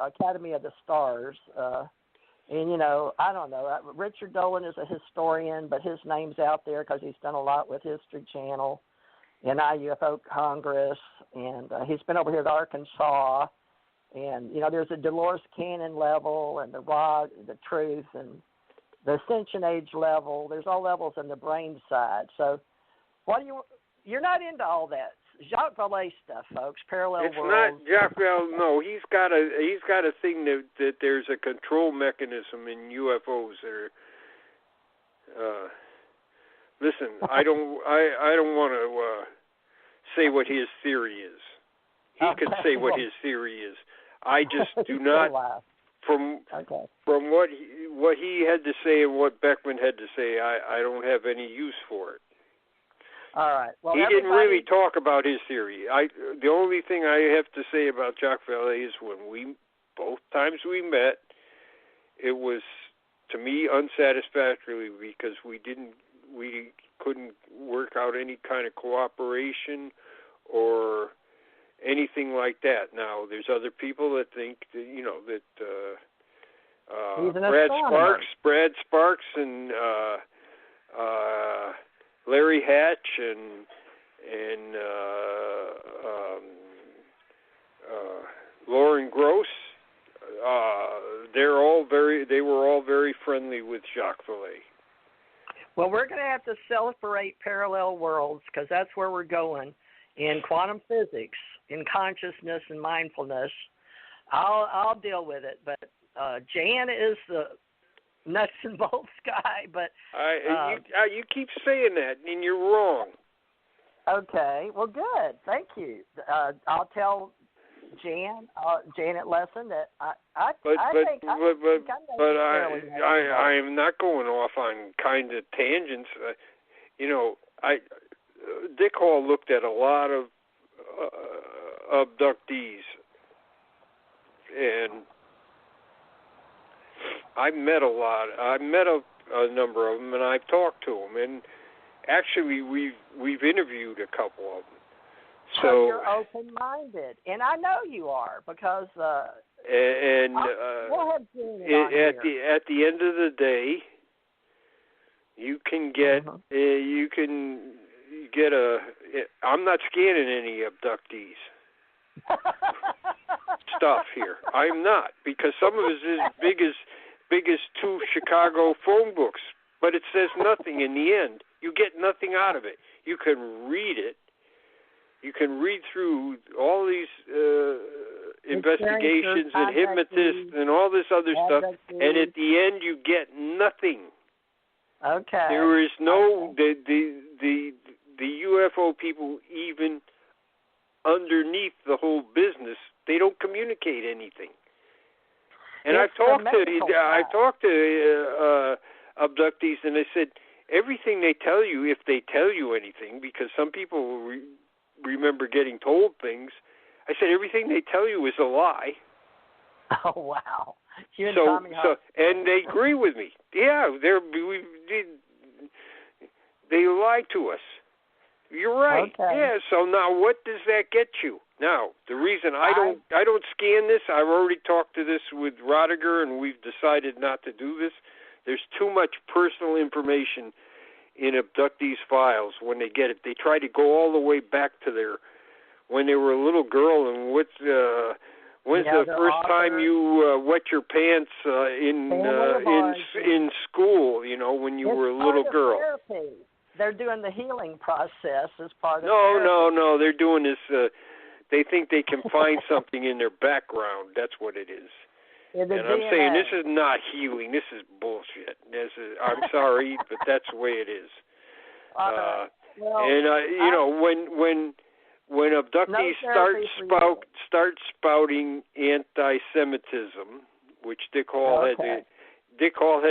Academy of the Stars. And, you know, I don't know. Richard Dolan is a historian, but his name's out there because he's done a lot with History Channel and UFO Congress. And he's been over here to Arkansas. And, you know, there's a Dolores Cannon level and the Rod, the Truth, and the Ascension Age level. There's all levels in the brain side. So you're not into all that Jacques Vallée stuff, folks. Parallel it's worlds. It's not Jacques Vallée. No, he's got a thing that there's a control mechanism in UFOs that are. Listen, I don't want to say what his theory is. He can say what his theory is. I just do not. From what he had to say and what Beckman had to say, I don't have any use for it. All right. Well, he didn't really talk about his theory. The only thing I have to say about Jacques Vallée is both times we met, it was to me unsatisfactory because we couldn't work out any kind of cooperation or anything like that. Now, there's other people that think that, you know, that Brad Sparks and Larry Hatch and Lauren Gross, they were all very friendly with Jacques Vallée. Well, we're going to have to separate parallel worlds because that's where we're going in quantum physics, in consciousness and mindfulness. I'll deal with it, but Jan is the nuts and bolts guy. But you keep saying that, and you're wrong. Okay, well, good. Thank you. I'll tell Janet Lessin that I am not going off on kind of tangents. You know, Dick Hall looked at a lot of abductees, and I met a number of them, and I've talked to them, and actually we've interviewed a couple of them. So you're open-minded, and I know you are because we'll have at the end of the day, you can get I'm not scanning any abductees stuff here. I'm not, because some of it is as big as 2 Chicago phone books, but it says nothing in the end. You get nothing out of it. You can read it. You can read through all these investigations and hypnotists and all this other stuff, and at the end you get nothing. Okay. There is no the UFO people, even underneath the whole business, they don't communicate anything. And I've talked to abductees, and they said everything they tell you, if they tell you anything, because some people remember getting told things. I said everything they tell you is a lie. Oh wow! And they agree with me. Yeah, they lie to us. You're right. Okay. Yeah. So now, what does that get you? Now, the reason I don't scan this, I've already talked to this with Rodiger, and we've decided not to do this. There's too much personal information in abductees' files when they get it. They try to go all the way back to when they were a little girl, and when's the first time you wet your pants in school? You know, when you were a little girl. Therapy. They're doing the healing process as part of therapy. No. They're doing this. They think they can find something in their background. That's what it is. And I'm saying this is not healing. This is bullshit. I'm sorry, but that's the way it is. You know, when abductees start spouting anti-Semitism, which Dick Hall had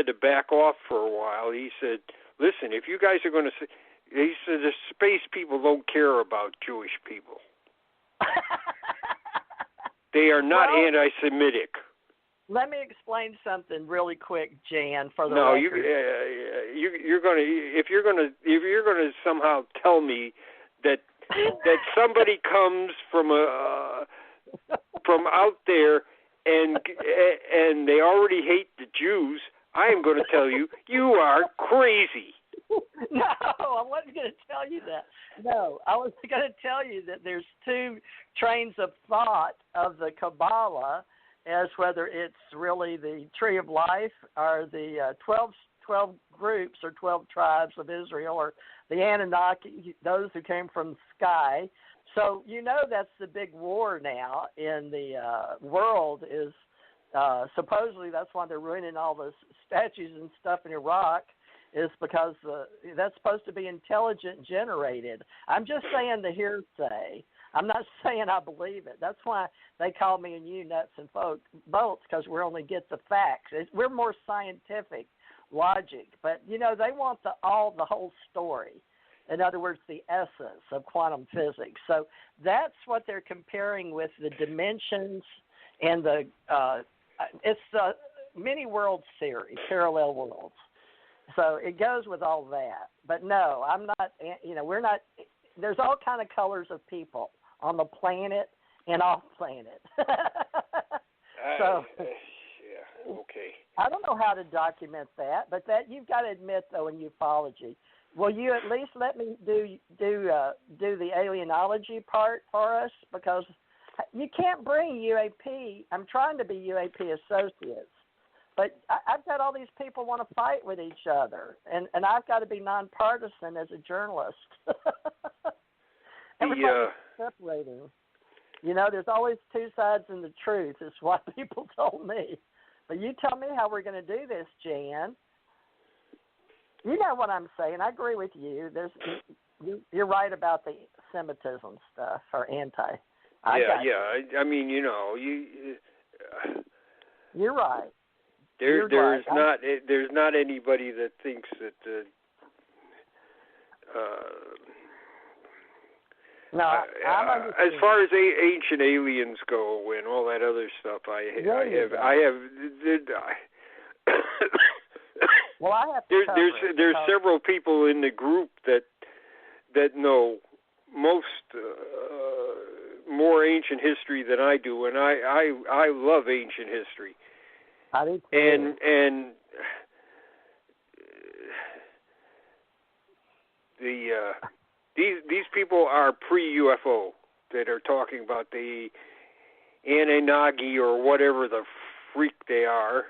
to back off for a while. He said, "Listen, if you guys are going to," he said, "the space people don't care about Jewish people. They are not anti-Semitic." Let me explain something really quick, Jan. For the record. You're going to if you're going to somehow tell me that somebody comes from out there and they already hate the Jews, I am going to tell you, you are crazy. No, I wasn't going to tell you that. No, I was going to tell you that there's two trains of thought of the Kabbalah, as whether it's really the tree of life or the 12 groups or 12 tribes of Israel, or the Anunnaki, those who came from the sky. So that's the big war now in the world is supposedly that's why they're ruining all the statues and stuff in Iraq, is because that's supposed to be intelligent generated. I'm just saying the hearsay. I'm not saying I believe it. That's why they call me and you nuts and bolts, because we only get the facts. We're more scientific logic, but they want the whole story. In other words, the essence of quantum physics. So that's what they're comparing with the dimensions and the it's the many world theory, parallel worlds. So it goes with all that. But no, I'm not. We're not. There's all kind of colors of people on the planet and off planet. So yeah, okay. I don't know how to document that, but that you've got to admit though in ufology. Will you at least let me do the alienology part for us? Because you can't bring UAP. I'm trying to be UAP-associates, but I've got all these people want to fight with each other, and I've got to be nonpartisan as a journalist. Everybody's separating. There's always two sides in the truth, is what people told me. But you tell me how we're going to do this, Jan. You know what I'm saying. I agree with you. You're right about the Semitism stuff, or anti. I mean, you're right. There's not anybody that thinks that. No, as far as ancient aliens go and all that other stuff, I have. Well, I have to there's several people in the group that know most more ancient history than I do, and I love ancient history. I do too. And these people are pre-UFO that are talking about the Anunnaki or whatever the freak they are.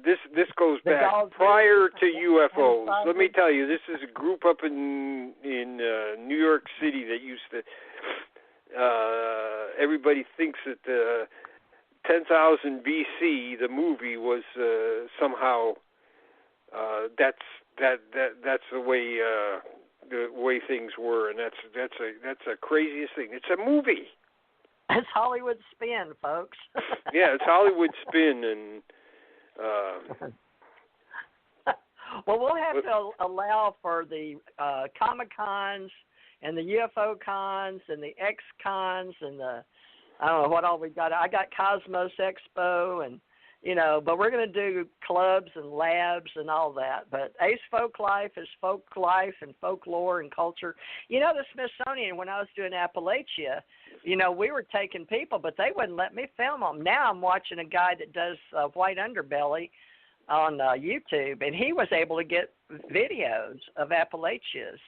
This goes back prior to UFOs. Let me tell you, this is a group up in New York City that used to. Everybody thinks that 10,000 BC, the movie, was somehow that's the way things were, and that's a craziest thing. It's a movie. It's Hollywood spin, folks. Yeah, it's Hollywood spin, and well, we'll have to allow for the Comic-Cons and the UFO cons and the X-Cons and the, I don't know what all we got. I got Cosmos Expo and, but we're going to do clubs and labs and all that. But ACE Folklife is folk life and folklore and culture. The Smithsonian, when I was doing Appalachia, we were taking people, but they wouldn't let me film them. Now I'm watching a guy that does white underbelly on YouTube, and he was able to get videos of Appalachias,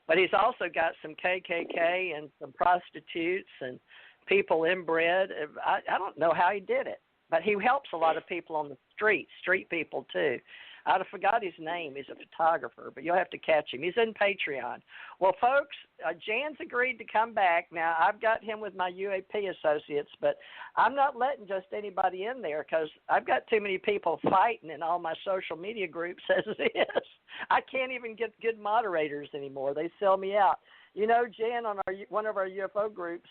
But he's also got some KKK and some prostitutes and people inbred. I don't know how he did it, but he helps a lot of people on the street people too. I forgot his name. He's a photographer, but you'll have to catch him. He's in Patreon. Well, folks, Jan's agreed to come back. Now, I've got him with my UAP-associates, but I'm not letting just anybody in there because I've got too many people fighting in all my social media groups as it is. I can't even get good moderators anymore. They sell me out. Jan, on one of our UFO groups,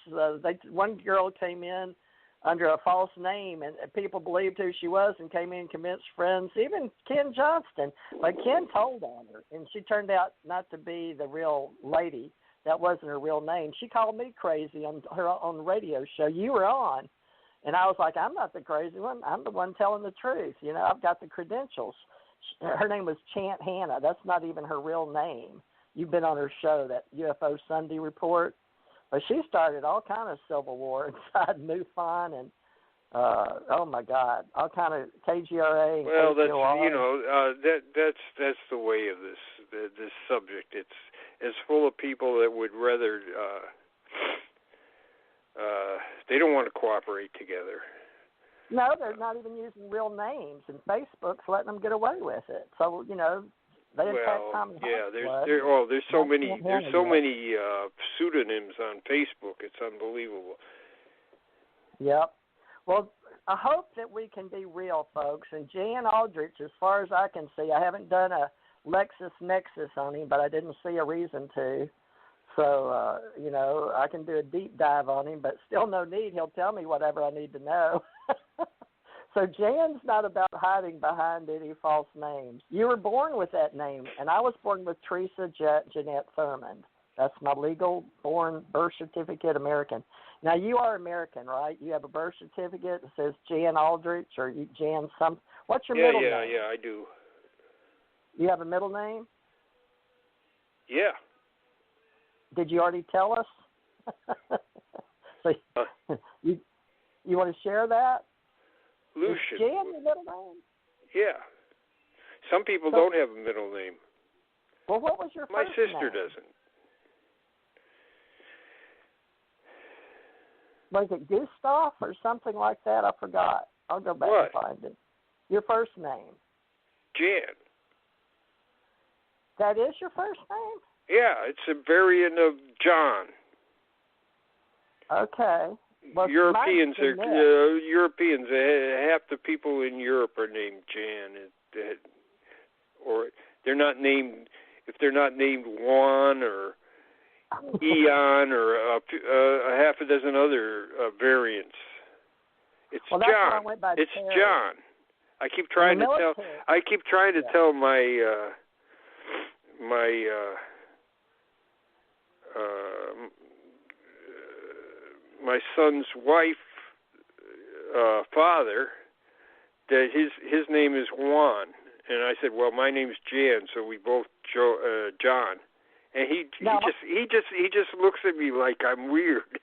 one girl came in under a false name, and people believed who she was and came in and convinced friends, even Ken Johnston. But Ken told on her, and she turned out not to be the real lady. That wasn't her real name. She called me crazy on the radio show you were on, and I was like, I'm not the crazy one. I'm the one telling the truth. I've got the credentials. Her name was Chant Hannah. That's not even her real name. You've been on her show, that UFO Sunday Report. But she started all kind of civil war inside MUFON and oh my God, all kind of KGRA. And well, that's KGOR. That's the way of this subject. It's full of people that would rather they don't want to cooperate together. No, they're not even using real names, and Facebook's letting them get away with it. So they attack Tommy Hawk's there's so many pseudonyms on Facebook. It's unbelievable. Yep. Well, I hope that we can be real, folks. And Jan Aldrich, as far as I can see, I haven't done a LexisNexis on him, but I didn't see a reason to. So, I can do a deep dive on him, but still no need. He'll tell me whatever I need to know. So Jan's not about hiding behind any false names. You were born with that name, and I was born with Theresa Jeanette Thurmond. That's my legal born birth certificate, American. Now, you are American, right? You have a birth certificate that says Jan Aldrich or Jan some. What's your middle name? Yeah, I do. You have a middle name? Yeah. Did you already tell us? So you want to share that? Lucian. Is Jan your middle name? Yeah. Some people don't have a middle name. Well, what was your first name? My sister doesn't. Was it Gustav or something like that? I forgot. I'll go back and find it. Your first name? Jan. That is your first name? Yeah, it's a variant of John. Okay. Well, Europeans half the people in Europe are named Jan, or they're not named. If they're not named Juan or Eon or a half a dozen other variants, it's John. It's Terry. John. I keep trying to tell my my son's wife, father, that his name is Juan, and I said, well, my name's Jan, so we both John, and he just looks at me like I'm weird.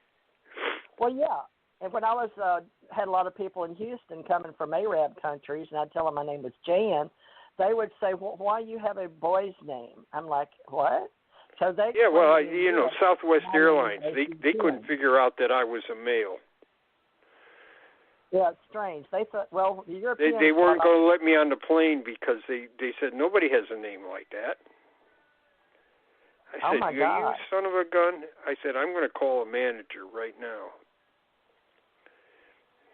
Well, yeah, and when I was had a lot of people in Houston coming from Arab countries, and I'd tell them my name was Jan, they would say, well, why you have a boy's name? I'm like, what? So they Southwest Airlines, they couldn't figure out that I was a male. Yeah, it's strange. They thought, well, the Europeans... They weren't going to let me on the plane because they said, nobody has a name like that. I said, you son of a gun? I said, I'm going to call a manager right now.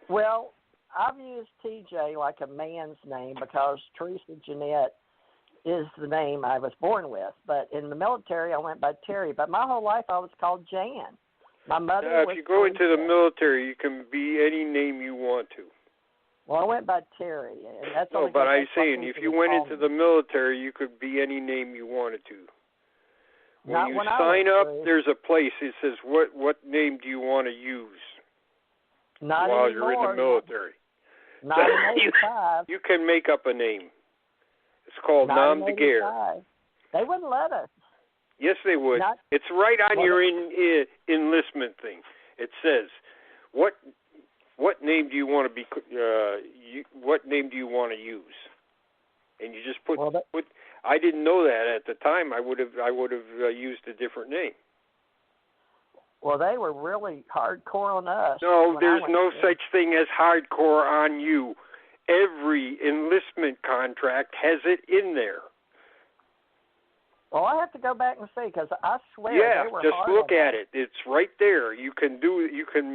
Well, I've used TJ like a man's name because Theresa Jeanette is the name I was born with. But in the military, I went by Terry. But my whole life, I was called Jan. My mother was... if you go into the military, you can be any name you want to. Well, I went by Terry. And that's no, but I'm saying, if you went into the military, you could be any name you wanted to. When you sign up, there's a place. It says, what name do you want to use while you're in the military? Not in 85. You can make up a name. It's called nom de guerre. They wouldn't let us. Yes, they would. It's right on your enlistment thing. It says, what name do you want to be? What name do you want to use? And you just put. I didn't know that at the time. I would have used a different name. Well, they were really hardcore on us. No, there's no such thing as hardcore on you. Every enlistment contract has it in there. Well, I have to go back and see because I swear they were just hard look on at it. It's right there. You can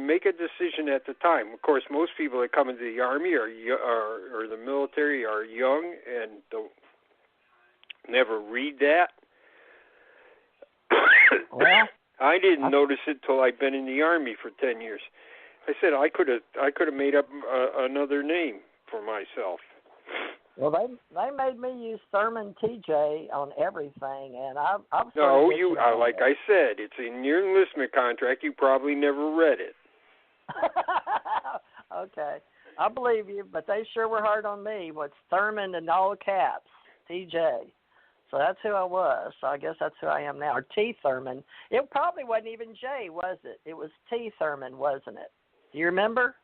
make a decision at the time. Of course, most people that come into the Army or the military are young and don't never read that. Well, I didn't notice it till I'd been in the Army for 10 years. I said I could have made up another name for myself. Well, they made me use Thurman TJ on everything, and I'm no, you like I said, it's in your enlistment contract. You probably never read it. Okay, I believe you, but they sure were hard on me. What's Thurman in all caps, TJ? So that's who I was. So I guess that's who I am now. Or T. Thurman. It probably wasn't even J, was it? It was T. Thurman, wasn't it? Do you remember?